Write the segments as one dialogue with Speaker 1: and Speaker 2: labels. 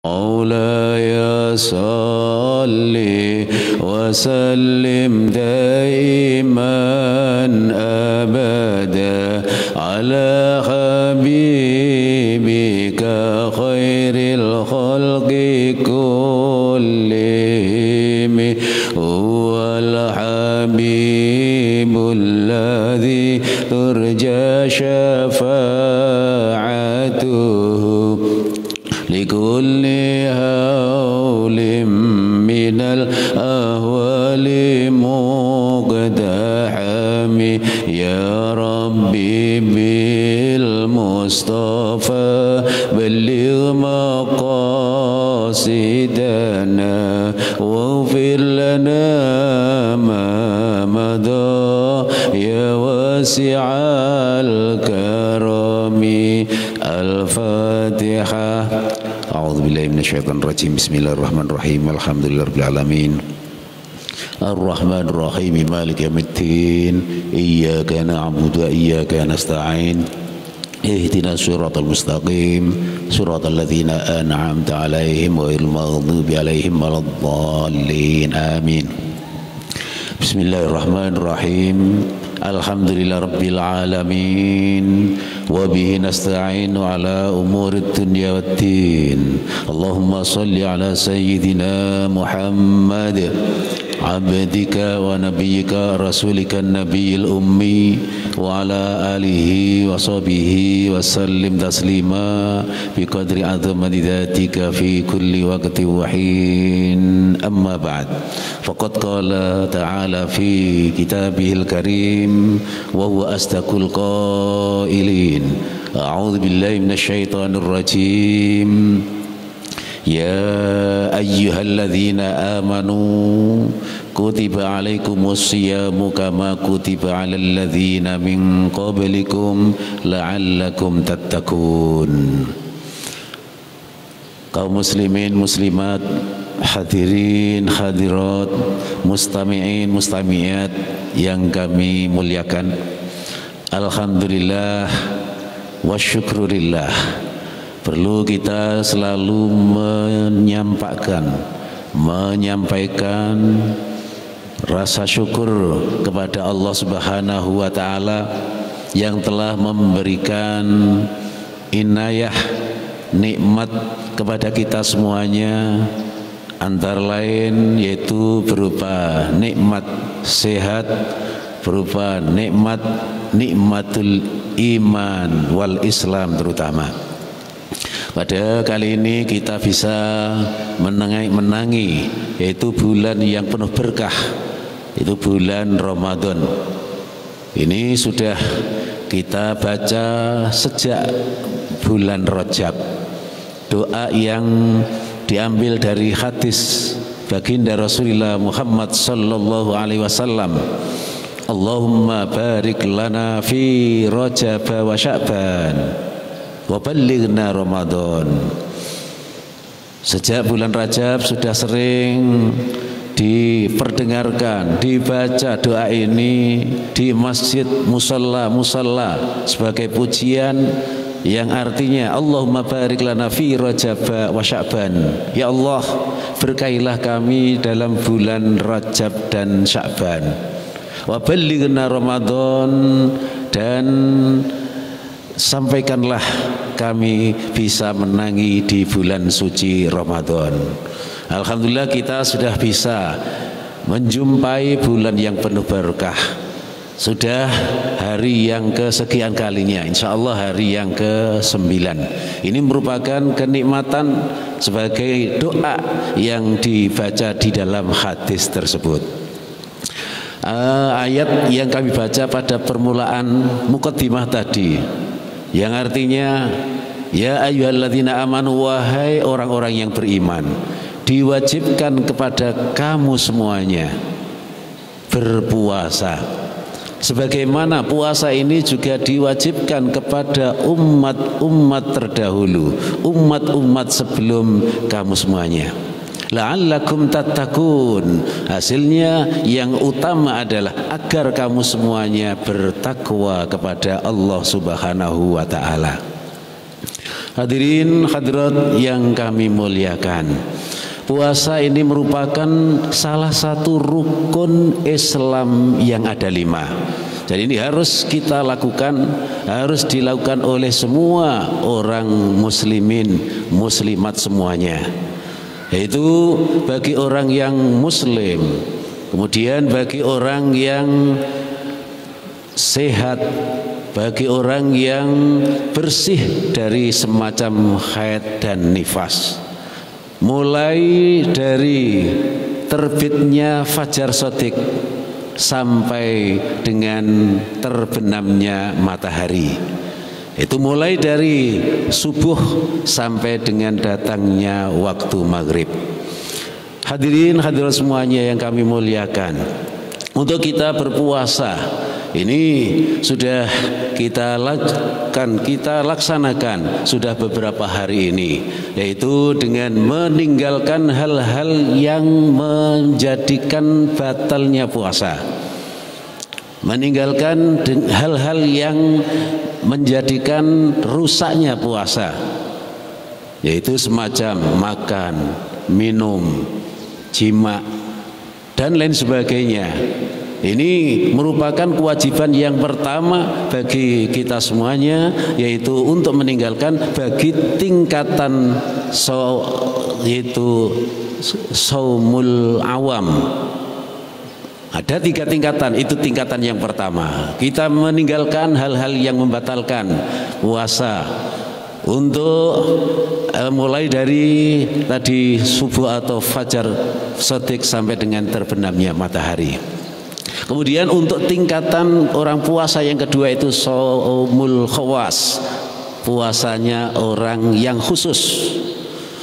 Speaker 1: مولاي صل وسلم دائما أبدا على حبيبك خير الخلق كلهم هو الحبيب الذي ترجى شفاعته لكل هول من الأهوال مقتحم يا ربي بالمصطفى بلغ مقاصدنا واغفر لنا ما مضى يا واسع الكرم. الفاتحة. أعوذ بالله من الشيطان الرجيم. بسم الله الرحمن الرحيم. الحمد لله رب العالمين الرحمن الرحيم مالك يوم الدين إياك نعبد وإياك نستعين اهدنا الصراط المستقيم صراط الذين أنعمت عليهم غير المغضوب عليهم ولا الضالين آمين. بسم الله الرحمن الرحيم. الحمد لله رب العالمين وبه نستعين على أمور الدنيا والدين. اللهم صل على سيدنا محمد عبدك ونبيك رسولك النبي الأمي وعلى آله وصحبه وسلم تسليما بقدر عظمة ذاتك في كل وقت وحين. أما بعد فقد قال تعالى في كتابه الكريم وهو أصدق القائلين أعوذ بالله من الشيطان الرجيم يا أيها الذين آمنوا كتب عليكم الصيام كما كتب على الذين من قبلكم لعلكم تتقون. Kaum muslimin muslimat, hadirin hadirat, mustami'in mustami'at yang kami muliakan, alhamdulillah wa syukurillah. Perlu kita selalu menyampaikan rasa syukur kepada Allah Subhanahu wa taala yang telah memberikan inayah nikmat kepada kita semuanya, antara lain yaitu berupa nikmat sehat, berupa nikmatul iman wal Islam terutama. Pada kali ini kita bisa menangi yaitu bulan yang penuh berkah, itu bulan Ramadan. Ini sudah kita baca sejak bulan Rajab. Doa yang diambil dari hadis baginda Rasulullah Muhammad sallallahu alaihi wasallam, Allahumma barik lana fi Rajab wa Sya'ban wa ballighna Ramadan. Sejak bulan Rajab sudah sering diperdengarkan, dibaca doa ini di masjid, musalla sebagai pujian yang artinya Allahumma barik lana fi Rajab wa Sya'ban. Ya Allah, berkailah kami dalam bulan Rajab dan Sya'ban. Wa ballighna Ramadan, dan sampaikanlah kami bisa menangi di bulan suci Ramadan. Alhamdulillah kita sudah bisa menjumpai bulan yang penuh berkah. Sudah hari yang kesekian kalinya, insya Allah hari yang ke-9. Ini merupakan kenikmatan sebagai doa yang dibaca di dalam hadis tersebut. Ayat yang kami baca pada permulaan muqaddimah tadi, yang artinya ya ayyuhalladzina amanu, wahai orang-orang yang beriman, diwajibkan kepada kamu semuanya berpuasa. Sebagaimana puasa ini juga diwajibkan kepada umat-umat terdahulu, umat-umat sebelum kamu semuanya. La'allakum tattaqun. Hasilnya yang utama adalah agar kamu semuanya bertakwa kepada Allah Subhanahu wa taala. Hadirin hadirat yang kami muliakan, puasa ini merupakan salah satu rukun Islam yang ada 5. Jadi ini harus kita lakukan, harus dilakukan oleh semua orang muslimin, muslimat semuanya. Yaitu bagi orang yang muslim, kemudian bagi orang yang sehat, bagi orang yang bersih dari semacam haid dan nifas, mulai dari terbitnya fajar shadiq sampai dengan terbenamnya matahari. Itu mulai dari subuh sampai dengan datangnya waktu maghrib. Hadirin hadirat semuanya yang kami muliakan, untuk kita berpuasa ini sudah kita laksanakan sudah beberapa hari ini, yaitu dengan meninggalkan hal-hal yang menjadikan batalnya puasa, meninggalkan hal-hal yang menjadikan rusaknya puasa, yaitu semacam makan, minum, jima, dan lain sebagainya. Ini merupakan kewajiban yang pertama bagi kita semuanya, yaitu untuk meninggalkan bagi tingkatan yaitu saumul awam. Ada 3 tingkatan, itu tingkatan yang pertama. Kita meninggalkan hal-hal yang membatalkan puasa untuk mulai dari tadi subuh atau fajar shadiq sampai dengan terbenamnya matahari. Kemudian untuk tingkatan orang puasa yang kedua itu shaumul khawas, puasanya orang yang khusus.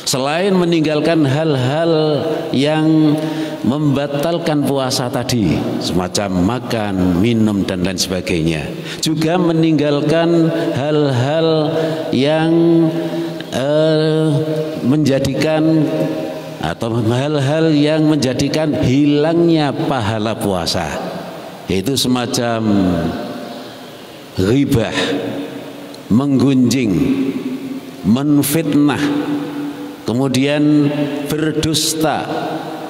Speaker 1: Selain meninggalkan hal-hal yang membatalkan puasa tadi, semacam makan, minum, dan lain sebagainya, juga meninggalkan hal-hal yang menjadikan atau hal-hal yang menjadikan hilangnya pahala puasa, yaitu semacam ghibah, menggunjing, menfitnah, kemudian berdusta,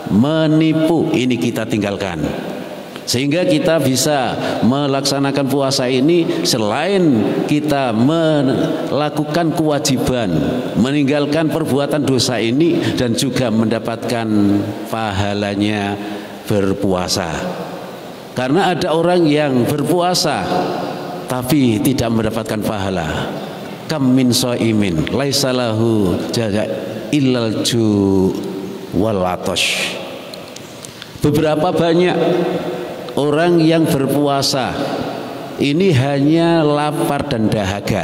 Speaker 1: menipu. Ini kita tinggalkan, sehingga kita bisa melaksanakan puasa ini selain kita melakukan kewajiban, meninggalkan perbuatan dosa ini, dan juga mendapatkan pahalanya berpuasa. Karena ada orang yang berpuasa tapi tidak mendapatkan pahala. Kam min shaimin laisa lahu jaza illal ju wal atash. Beberapa banyak orang yang berpuasa ini hanya lapar dan dahaga.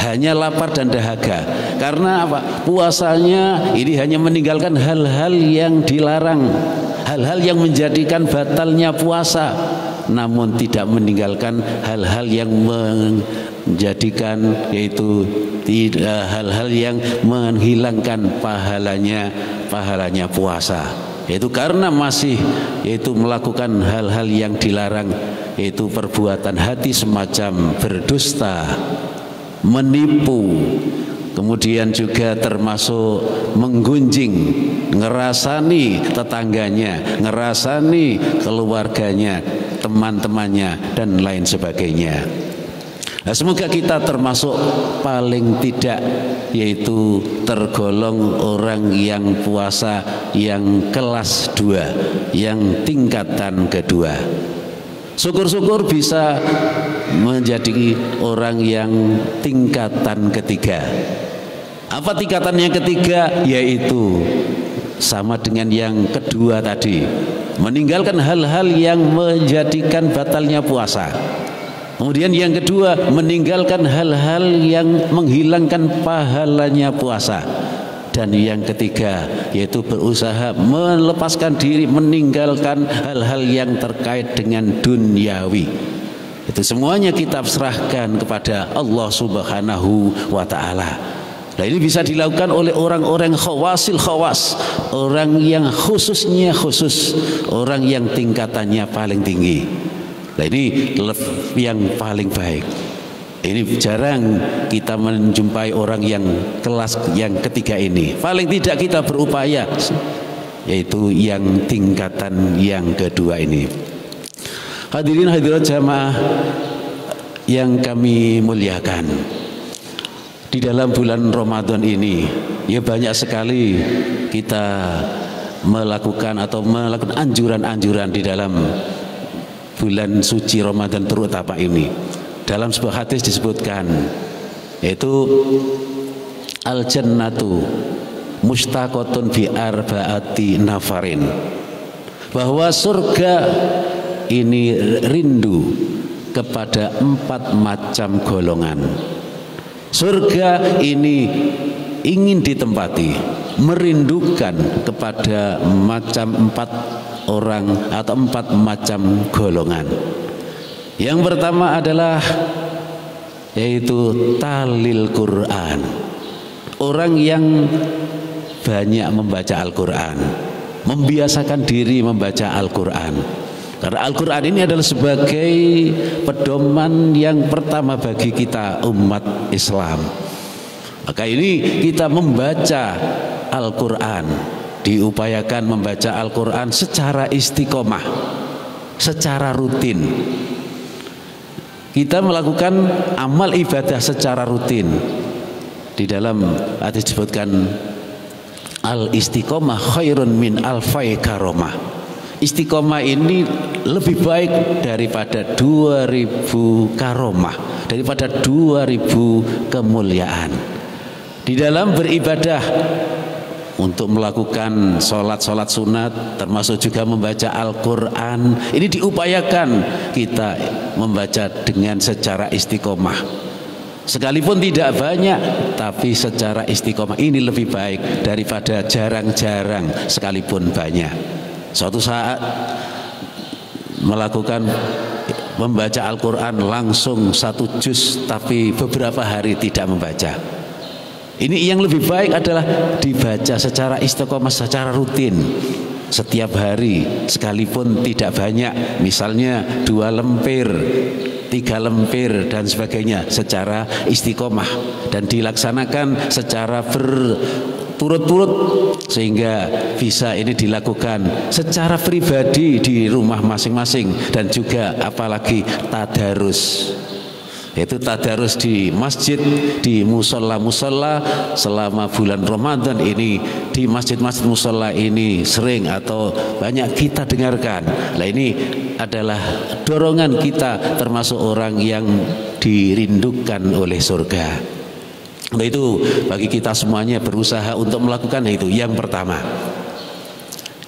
Speaker 1: Hanya lapar dan dahaga. Karena apa? Puasanya ini hanya meninggalkan hal-hal yang dilarang, hal-hal yang menjadikan batalnya puasa, namun tidak meninggalkan hal-hal yang menjadikan, yaitu tidak hal-hal yang menghilangkan pahalanya puasa. Yaitu karena masih yaitu melakukan hal-hal yang dilarang, yaitu perbuatan hati semacam berdusta, menipu, kemudian juga termasuk menggunjing, ngerasani tetangganya, ngerasani keluarganya, teman-temannya, dan lain sebagainya. Nah, semoga kita termasuk paling tidak yaitu tergolong orang yang puasa yang kelas 2, yang tingkatan kedua. Syukur-syukur bisa menjadi orang yang tingkatan ketiga. Apa tingkatan yang ketiga? Yaitu sama dengan yang kedua tadi, meninggalkan hal-hal yang menjadikan batalnya puasa. Kemudian yang kedua, meninggalkan hal-hal yang menghilangkan pahalanya puasa. Dan yang ketiga, yaitu berusaha melepaskan diri, meninggalkan hal-hal yang terkait dengan duniawi. Itu semuanya kita serahkan kepada Allah Subhanahu wa ta'ala. Nah, ini bisa dilakukan oleh orang-orang khawasil khawas, orang yang khususnya khusus, orang yang tingkatannya paling tinggi. Nah, ini yang paling baik. Ini jarang kita menjumpai orang yang kelas yang ketiga ini. Paling tidak kita berupaya, yaitu yang tingkatan yang kedua ini. Hadirin hadirat jamaah yang kami muliakan, di dalam bulan Ramadan ini ya banyak sekali kita melakukan anjuran-anjuran di dalam bulan suci Ramadan terutama ini. Dalam sebuah hadis disebutkan, yaitu al-jannatu mustaqatun bi arba'ati nafarin, bahwa surga ini rindu kepada 4 macam golongan. Surga ini ingin ditempati, merindukan kepada macam 4 orang atau 4 macam golongan. Yang pertama adalah yaitu talil Quran, orang yang banyak membaca Al-Quran, membiasakan diri membaca Al-Quran. Karena Al-Quran ini adalah sebagai pedoman yang pertama bagi kita umat Islam. Maka ini kita membaca Al-Quran, diupayakan membaca Al-Quran secara istiqomah, secara rutin. Kita melakukan amal ibadah secara rutin. Di dalam hadis disebutkan al-istiqomah khairun min alfai karomah. Istiqomah ini lebih baik daripada 2000 karomah, daripada 2000 kemuliaan. Di dalam beribadah, untuk melakukan sholat sunat, termasuk juga membaca Al-Quran, ini diupayakan kita membaca dengan secara istiqomah. Sekalipun tidak banyak, tapi secara istiqomah ini lebih baik daripada jarang-jarang sekalipun banyak. Suatu saat melakukan membaca Al-Quran langsung 1 juz, tapi beberapa hari tidak membaca. Ini yang lebih baik adalah dibaca secara istiqomah, secara rutin, setiap hari, sekalipun tidak banyak, misalnya 2 lemper, 3 lemper dan sebagainya, secara istiqomah dan dilaksanakan secara berturut-turut, sehingga bisa ini dilakukan secara pribadi di rumah masing-masing, dan juga apalagi tadarus, yaitu tadarus di masjid, di musola-musola selama bulan Ramadan ini. Di masjid-masjid musola ini sering atau banyak kita dengarkan. Nah, ini adalah dorongan kita termasuk orang yang dirindukan oleh surga. Nah, itu bagi kita semuanya berusaha untuk melakukan itu. Yang pertama.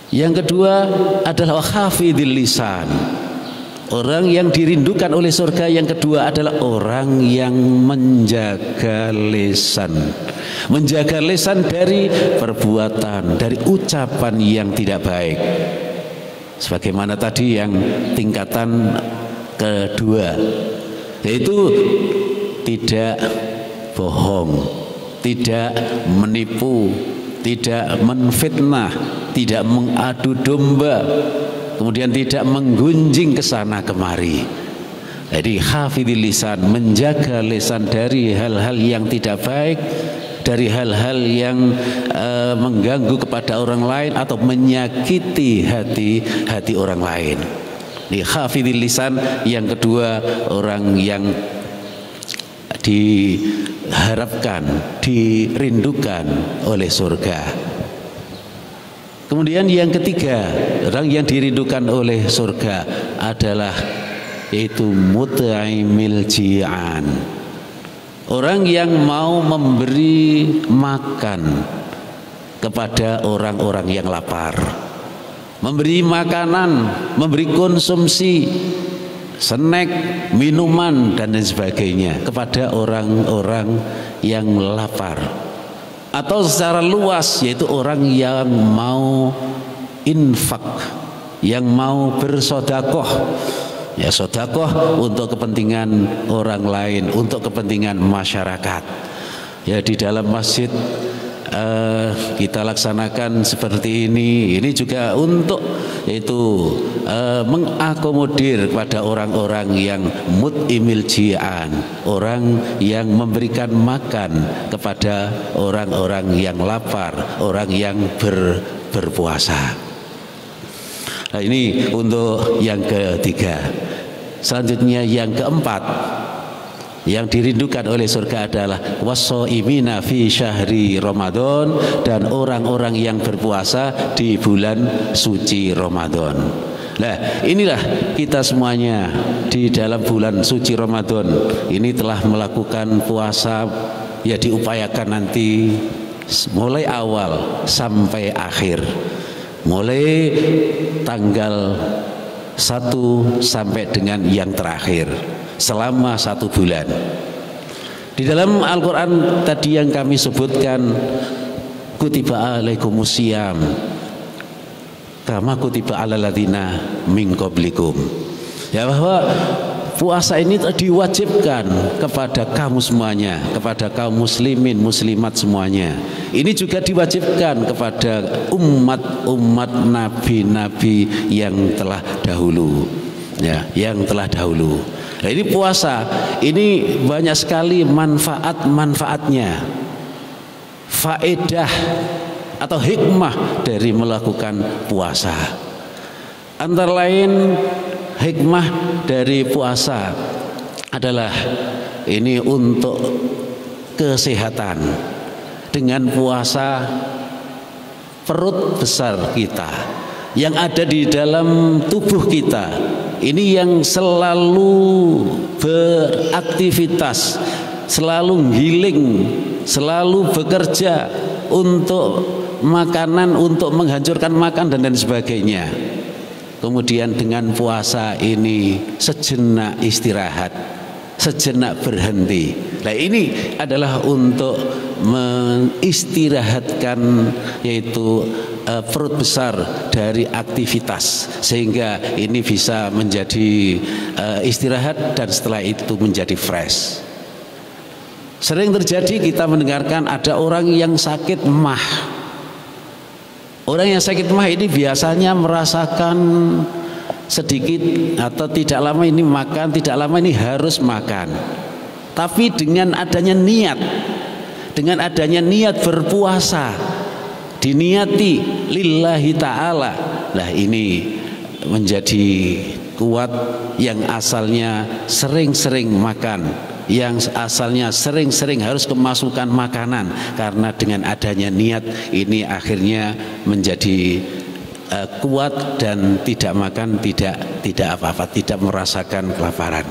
Speaker 1: Yang kedua adalah hafidhil lisan. Orang yang dirindukan oleh surga yang kedua adalah orang yang menjaga lisan. Menjaga lisan dari perbuatan, dari ucapan yang tidak baik. Sebagaimana tadi yang tingkatan kedua, yaitu tidak bohong, tidak menipu, tidak menfitnah, tidak mengadu domba, kemudian tidak menggunjing ke sana kemari. Jadi hafidhil lisan, menjaga lisan dari hal-hal yang tidak baik, dari hal-hal yang mengganggu kepada orang lain atau menyakiti hati orang lain. Ini hafidhil lisan yang kedua, orang yang diharapkan, dirindukan oleh surga. Kemudian yang ketiga, orang yang dirindukan oleh surga adalah yaitu mut'imil ji'an. Orang yang mau memberi makan kepada orang-orang yang lapar, memberi makanan, memberi konsumsi, snack, minuman dan lain sebagainya kepada orang-orang yang lapar. Atau secara luas, yaitu orang yang mau infak, yang mau bersodakoh, ya sodakoh untuk kepentingan orang lain, untuk kepentingan masyarakat. Ya di dalam masjid kita laksanakan seperti ini juga untuk itu mengakomodir kepada orang-orang yang mut'imil ji'an, orang yang memberikan makan kepada orang-orang yang lapar, orang yang berpuasa. Nah, ini untuk yang ketiga. Selanjutnya yang keempat, yang dirindukan oleh surga adalah washoimina fi syahri Ramadan, dan orang-orang yang berpuasa di bulan suci Ramadan. Nah, inilah kita semuanya di dalam bulan suci Ramadan ini telah melakukan puasa, ya diupayakan nanti mulai awal sampai akhir, mulai tanggal 1 sampai dengan yang terakhir, selama 1 bulan. Di dalam Al-Quran tadi yang kami sebutkan, kutiba alaikumusiyam kama kutiba alal ladzina min qablikum, ya, bahwa puasa ini diwajibkan kepada kamu semuanya, kepada kaum muslimin muslimat semuanya. Ini juga diwajibkan kepada umat-umat nabi-nabi yang telah dahulu, ya, yang telah dahulu. Nah, ini puasa ini banyak sekali manfaat-manfaatnya, faedah atau hikmah dari melakukan puasa. Antara lain hikmah dari puasa adalah ini untuk kesehatan. Dengan puasa, perut besar kita yang ada di dalam tubuh kita ini yang selalu beraktivitas, selalu healing, selalu bekerja untuk makanan, untuk menghancurkan makan dan lain sebagainya. Kemudian dengan puasa ini sejenak istirahat, sejenak berhenti. Nah, ini adalah untuk mengistirahatkan yaitu perut besar dari aktivitas, sehingga ini bisa menjadi istirahat dan setelah itu menjadi fresh. Sering terjadi kita mendengarkan ada orang yang sakit mah. Orang yang sakit mah ini biasanya merasakan sedikit atau tidak lama ini makan, tidak lama ini harus makan. Tapi dengan adanya niat berpuasa, diniati lillahi ta'ala, lah ini menjadi kuat. Yang asalnya sering-sering makan, yang asalnya sering-sering harus kemasukan makanan, karena dengan adanya niat ini akhirnya menjadi kuat dan tidak makan, tidak apa-apa, tidak merasakan kelaparan.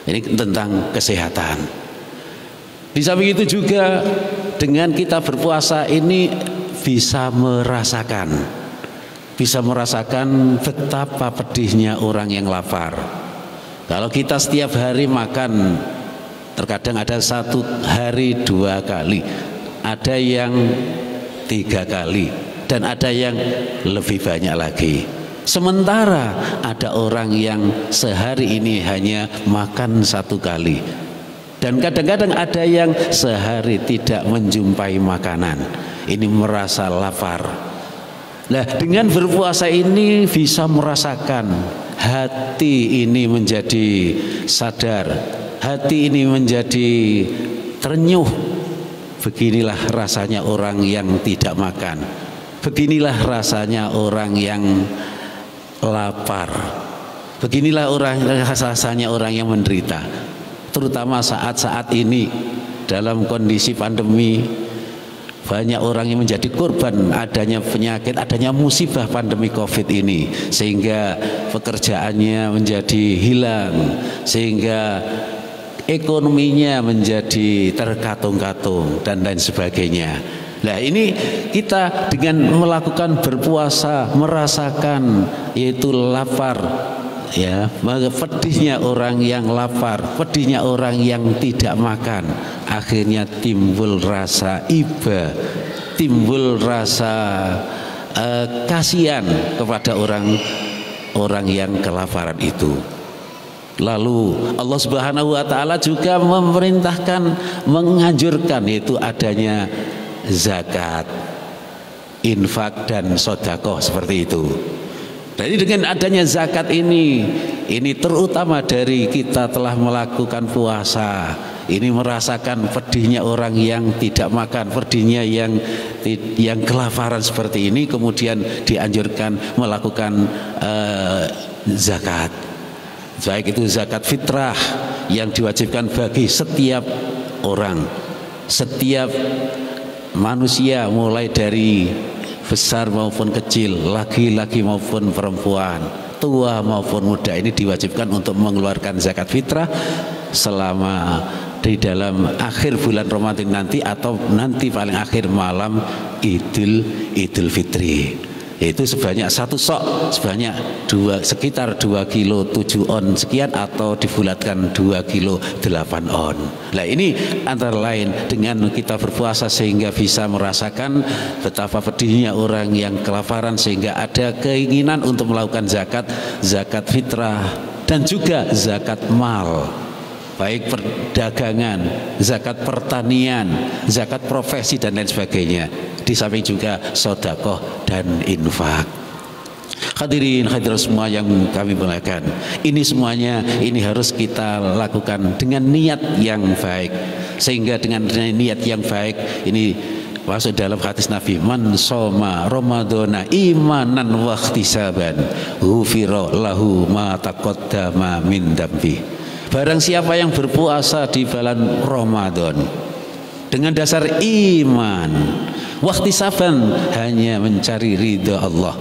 Speaker 1: Ini tentang kesehatan. Di samping itu juga dengan kita berpuasa ini bisa merasakan betapa pedihnya orang yang lapar. Kalau kita setiap hari makan, terkadang ada 1 hari 2 kali, ada yang 3 kali, dan ada yang lebih banyak lagi. Sementara ada orang yang sehari ini hanya makan 1 kali, dan kadang-kadang ada yang sehari tidak menjumpai makanan. Ini merasa lapar. Nah, dengan berpuasa ini bisa merasakan hati ini menjadi sadar, hati ini menjadi terenyuh. Beginilah rasanya orang yang tidak makan, beginilah rasanya orang yang lapar, beginilah rasanya orang yang menderita. Terutama saat-saat ini dalam kondisi pandemi, banyak orang yang menjadi korban adanya penyakit, adanya musibah pandemi COVID ini, sehingga pekerjaannya menjadi hilang, sehingga ekonominya menjadi terkatung-katung dan lain sebagainya. Nah, ini kita dengan melakukan berpuasa merasakan yaitu lapar, ya, pedihnya orang yang lapar, pedihnya orang yang tidak makan. Akhirnya timbul rasa iba, timbul rasa kasihan kepada orang yang kelaparan itu. Lalu Allah Subhanahu wa taala juga memerintahkan, menganjurkan yaitu adanya zakat, infak dan sedekah seperti itu. Jadi dengan adanya zakat ini terutama dari kita telah melakukan puasa, ini merasakan pedihnya orang yang tidak makan, pedihnya yang kelaparan seperti ini, kemudian dianjurkan melakukan zakat. Baik itu zakat fitrah yang diwajibkan bagi setiap orang, setiap manusia, mulai dari besar maupun kecil, laki-laki maupun perempuan, tua maupun muda, ini diwajibkan untuk mengeluarkan zakat fitrah selama di dalam akhir bulan Ramadan nanti, atau nanti paling akhir malam Idul Fitri. Itu sebanyak satu sok, sebanyak sekitar 2 kilo 7 on sekian, atau dibulatkan 2 kilo 8 on. Nah ini antara lain dengan kita berpuasa sehingga bisa merasakan betapa pedihnya orang yang kelaparan, sehingga ada keinginan untuk melakukan zakat fitrah dan juga zakat mal, baik perdagangan, zakat pertanian, zakat profesi dan lain sebagainya. Di samping juga sedekah dan infak. Hadirin hadirat semua yang kami muliakan, ini semuanya ini harus kita lakukan dengan niat yang baik, sehingga dengan niat yang baik ini masuk dalam hadis Nabi, man shoma ramadhana imanan wa ihtisaban ghufira lahu ma taqaddama min dambi. Barang siapa yang berpuasa di bulan Ramadan dengan dasar iman, wahtisaban, hanya mencari ridha Allah,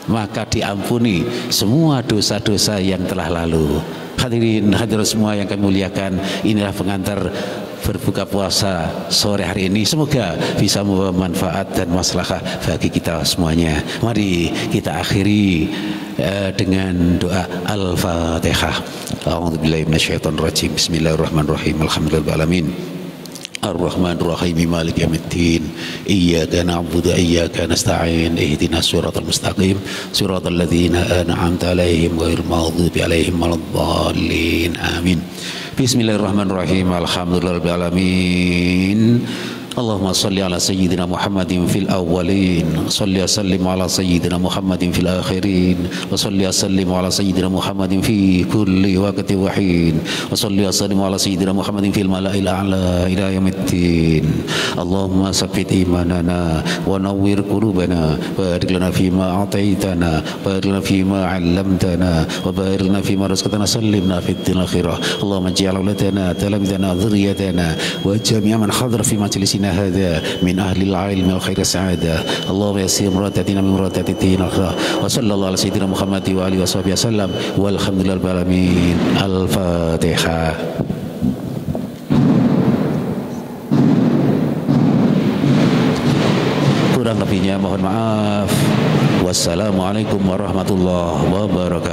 Speaker 1: maka diampuni semua dosa-dosa yang telah lalu. Hadirin hadirat semua yang kami muliakan, inilah pengantar berbuka puasa sore hari ini. Semoga bisa membawa manfaat dan maslahah bagi kita semuanya. Mari kita akhiri dengan doa Al-Fatihah. A'udzubillahi minasyaitonirrajim. Bismillahirrahmanirrahim. Alhamdulillahirabbil alamin. Ar-Rahmanir-Rahim, Maliki Yaumiddin. Iyyaka na'budu wa iyyaka nasta'in. Ihdinas siratal mustaqim, siratal ladzina an'amta 'alaihim ghairil maghdubi 'alaihim waladdallin. Amin. Bismillahirrahmanirrahim. Alhamdulillahirabbil alamin. Allahumma salli ala sayyidina Muhammadin fil awwalin, salli wa sallim ala sayyidina Muhammadin fil akhirin, wa salli wa sallim ala sayyidina Muhammadin fi kulli waqtin wa hin, wa salli wa sallim ala sayyidina Muhammadin fil mala'il a'la ila yaumiddin. Allahumma sabbit imanana wa nawwir qulubana wa barik lana fima a'taitana wa barik lana fima 'allamtana wa barik lana fima razaqtana, sallimna fid dunya akhirah. Allahumma ij'al auladana talamidana dhurriyyatana wa jami'a man hadara fi majlisina هذا من أهل العلم وخير السعادة. اللهم يسير مراتاتنا من مراتات الدين الآخرة. وصلى الله على سيدنا محمد وآله وصحبه وسلم والحمد لله رب العالمين. الفاتحة. Kurang lebihnya mohon maaf. Wassalamualaikum warahmatullahi wabarakatuh.